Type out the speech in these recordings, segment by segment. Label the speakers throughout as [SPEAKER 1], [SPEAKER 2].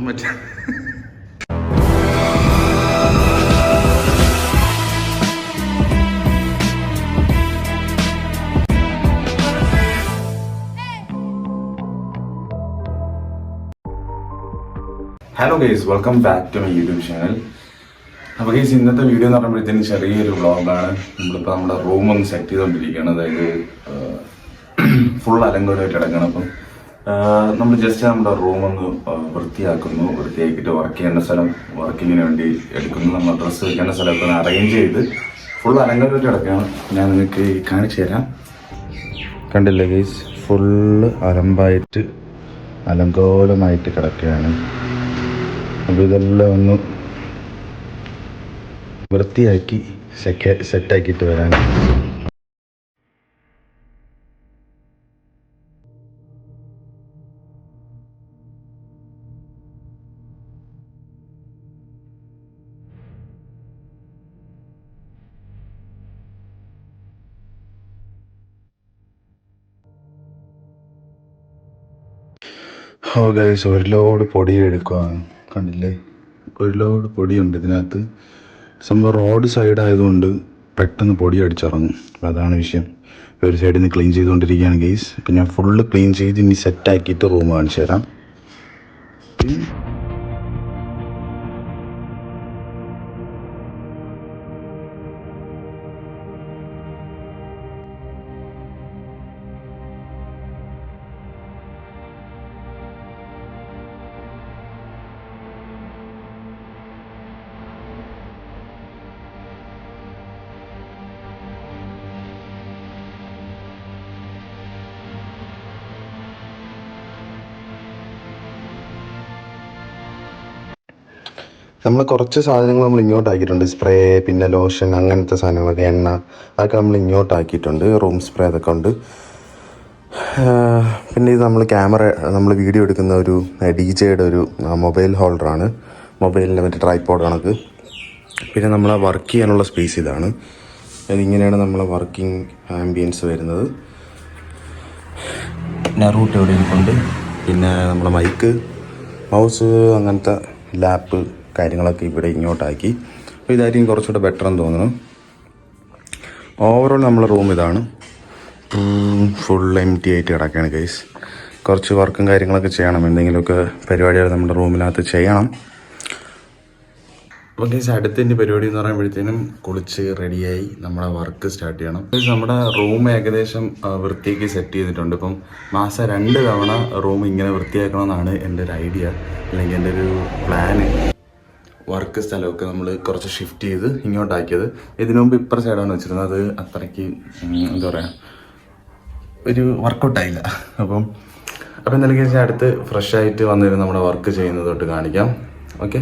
[SPEAKER 1] മറ്റേ hello guys, welcome back to my YouTube channel. അപ്പോൾ guys, ഇന്നത്തെ വീഡിയോ എന്ന് പറയുമ്പോഴത്തേന് ചെറിയൊരു വ്ളോഗാണ്. നമ്മളിപ്പോൾ നമ്മുടെ റൂം ഒന്ന് സെറ്റ് ചെയ്തുകൊണ്ടിരിക്കുകയാണ്. അതായത് ഫുൾ അലങ്കോലമായിട്ട് കിടക്കണം. അപ്പം നമ്മൾ ജസ്റ്റ് നമ്മുടെ റൂമൊന്ന് വൃത്തിയാക്കിയിട്ട് വർക്ക് ചെയ്യേണ്ട സ്ഥലം വർക്കിങ്ങിന് വേണ്ടി എടുക്കുന്നു. നമ്മൾ ഡ്രസ്സ് വയ്ക്കേണ്ട സ്ഥലമൊക്കെ ഒന്ന് അറേഞ്ച് ചെയ്ത് ഫുൾ അലങ്കോലമായിട്ട് കിടക്കുകയാണ്. ഞാൻ നിങ്ങൾക്ക് കാണിച്ചു തരാം. കണ്ടില്ലേ ഗൈസ്, ഫുള്ള് അലങ്കോലമായിട്ട് കിടക്കുകയാണ്. അപ്പോൾ ഇതെല്ലാം ഒന്ന് വൃത്തിയാക്കി സെറ്റാക്കിയിട്ട് വരാൻ. ഓ ഗൈസ്, ഒരു ലോഡ് പൊടി എടുക്കുകയാണ്. കണ്ടില്ലേ, ഒരു ലോഡ് പൊടിയുണ്ട് ഇതിനകത്ത്. സംഭവം റോഡ് സൈഡ് ആയതുകൊണ്ട് പെട്ടെന്ന് പൊടി അടിച്ചിറങ്ങും. അപ്പോൾ അതാണ് വിഷയം. ഒരു സൈഡിൽ നിന്ന് ക്ലീൻ ചെയ്തുകൊണ്ടിരിക്കുകയാണ് ഗൈസ്. ഇപ്പം ഞാൻ ഫുള്ള് ക്ലീൻ ചെയ്ത് ഇനി സെറ്റാക്കിയിട്ട് റൂം കാണിച്ചു തരാം. നമ്മൾ കുറച്ച് സാധനങ്ങൾ നമ്മൾ ഇങ്ങോട്ടാക്കിയിട്ടുണ്ട്. സ്പ്രേ, പിന്നെ ലോഷൻ, അങ്ങനത്തെ സാധനങ്ങളൊക്കെ, എണ്ണ, അതൊക്കെ നമ്മൾ ഇങ്ങോട്ടാക്കിയിട്ടുണ്ട്. റൂം സ്പ്രേ അതൊക്കെ ഉണ്ട്. പിന്നെ ഇത് നമ്മൾ വീഡിയോ എടുക്കുന്ന ഒരു DJ-യുടെ ഒരു മൊബൈൽ ഹോൾഡറാണ്. മൊബൈലിൻ്റെ മറ്റേ ട്രൈപോഡ് കണക്ക്. പിന്നെ നമ്മളെ വർക്ക് ചെയ്യാനുള്ള സ്പേസ് ഇതാണ്. ഇതിങ്ങനെയാണ് നമ്മളെ വർക്കിംഗ് ആംബിയൻസ് വരുന്നത്. പിന്നെ റൂട്ട് എവിടെ ഇരിപ്പുണ്ട്. പിന്നെ നമ്മളെ മൈക്ക്, മൗസ്, അങ്ങനത്തെ ലാപ്പ് കാര്യങ്ങളൊക്കെ ഇവിടെ ഇങ്ങോട്ടാക്കി. അപ്പോൾ ഇതായിരിക്കും കുറച്ചുകൂടെ ബെറ്റർ എന്ന് തോന്നുന്നു. ഓവറോൾ നമ്മളെ റൂം ഇതാണ്. ഫുൾ എംപ്റ്റി ആയിട്ട് കിടക്കുകയാണ് ഗൈസ്. കുറച്ച് വർക്കും കാര്യങ്ങളൊക്കെ ചെയ്യണം. എന്തെങ്കിലുമൊക്കെ പരിപാടികൾ നമ്മുടെ റൂമിനകത്ത് ചെയ്യണം. അപ്പോൾ ഗൈസ്, അടുത്തതിൻ്റെ പരിപാടി എന്ന് പറയുമ്പോഴത്തേനും കുളിച്ച് റെഡിയായി നമ്മുടെ വർക്ക് സ്റ്റാർട്ട് ചെയ്യണം. നമ്മുടെ റൂം ഏകദേശം വൃത്തിയാക്കി സെറ്റ് ചെയ്തിട്ടുണ്ട്. ഇപ്പം മാസം 2 തവണ റൂം ഇങ്ങനെ വൃത്തിയാക്കണമെന്നാണ് എൻ്റെ ഒരു ഐഡിയ, അല്ലെങ്കിൽ എൻ്റെ ഒരു പ്ലാന്. വർക്ക് സ്ഥലമൊക്കെ നമ്മൾ കുറച്ച് ഷിഫ്റ്റ് ചെയ്ത് ഇങ്ങോട്ടാക്കിയത്. ഇതിനു മുമ്പ് ഇപ്പുറ സൈഡാണ് വെച്ചിരുന്നത്. അത് അത്രയ്ക്ക് എന്താ പറയുക, ഒരു വർക്കൗട്ടായില്ല. അപ്പം എന്തായാലും ഗൈസ്, അടുത്ത് ഫ്രഷ് ആയിട്ട് വന്നിരുന്ന് നമ്മുടെ വർക്ക് ചെയ്യുന്നത് തൊട്ട് കാണിക്കാം. ഓക്കെ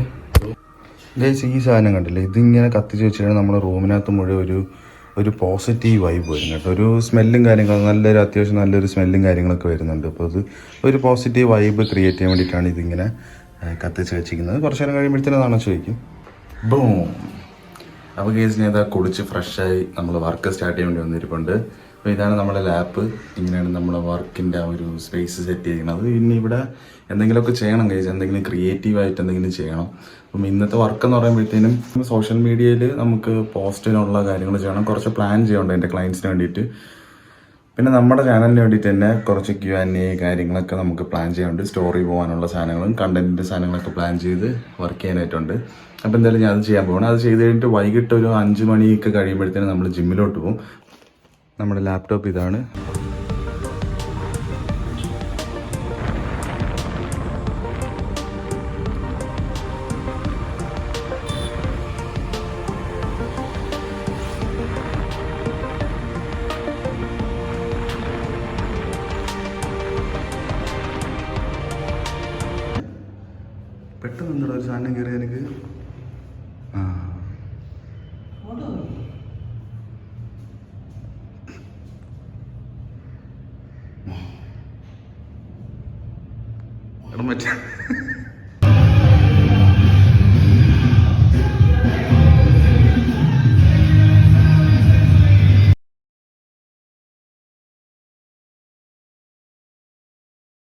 [SPEAKER 1] ഗൈസ്, ഈ സാധനം കണ്ടില്ലേ, ഇതിങ്ങനെ കത്തിച്ച് വെച്ചിട്ട് നമ്മുടെ റൂമിനകത്ത് മുഴുവൻ ഒരു പോസിറ്റീവ് വൈബ് വരും കേട്ടോ. ഒരു സ്മെല്ലും കാര്യങ്ങളും അത്യാവശ്യം നല്ലൊരു സ്മെല്ലും കാര്യങ്ങളൊക്കെ വരുന്നുണ്ട്. അപ്പോൾ അത് ഒരു പോസിറ്റീവ് വൈബ് ക്രിയേറ്റ് ചെയ്യാൻ വേണ്ടിയിട്ടാണ് ഇതിങ്ങനെ കത്തിച്ച് വെച്ചിരിക്കുന്നത്. കുറച്ച് നേരം കഴിയുമ്പോഴത്തേനും അണച്ച് വയ്ക്കും. ബൂം. അപ്പോൾ ഗൈസ്, ഞാൻ ഇതാ കുളിച്ച് ഫ്രഷായി നമ്മൾ വർക്ക് സ്റ്റാർട്ട് ചെയ്യാൻ വേണ്ടി വന്നിരിപ്പുണ്ട്. അപ്പോൾ ഇതാണ് നമ്മുടെ ലാപ്പ്. ഇങ്ങനെയാണ് നമ്മളെ വർക്കിൻ്റെ ആ ഒരു സ്പേസ് സെറ്റ് ചെയ്യുന്നത്. ഇനി ഇവിടെ എന്തെങ്കിലുമൊക്കെ ചെയ്യണം ഗൈസ്, എന്തെങ്കിലും ക്രിയേറ്റീവായിട്ട് എന്തെങ്കിലും ചെയ്യണം. അപ്പം ഇന്നത്തെ വർക്ക് എന്ന് പറയുമ്പോഴത്തേനും സോഷ്യൽ മീഡിയയിൽ നമുക്ക് പോസ്റ്റിനുള്ള കാര്യങ്ങൾ ചെയ്യണം. കുറച്ച് പ്ലാൻ ചെയ്യണം എൻ്റെ ക്ലയൻസിന് വേണ്ടിയിട്ട്. പിന്നെ നമ്മുടെ ചാനലിന് വേണ്ടിയിട്ട് തന്നെ കുറച്ച് Q&A കാര്യങ്ങളൊക്കെ നമുക്ക് പ്ലാൻ ചെയ്യാനുണ്ട്. സ്റ്റോറി പോകാനുള്ള സാധനങ്ങളും കണ്ടൻറ്റിൻ്റെ സാധനങ്ങളൊക്കെ പ്ലാൻ ചെയ്ത് വർക്ക് ചെയ്യാനായിട്ടുണ്ട്. അപ്പോൾ എന്തായാലും ഞാൻ അത് ചെയ്യാൻ പോകണം. അത് ചെയ്ത് കഴിഞ്ഞിട്ട് വൈകിട്ട് ഒരു 5 മണിയൊക്കെ കഴിയുമ്പോഴത്തേനും നമ്മൾ ജിമ്മിലോട്ട് പോകും. നമ്മുടെ ലാപ്ടോപ്പ് ഇതാണ്. പെട്ടെന്ന് എന്താ ഒരു സാധനം കയറി എനിക്ക്. മറ്റേ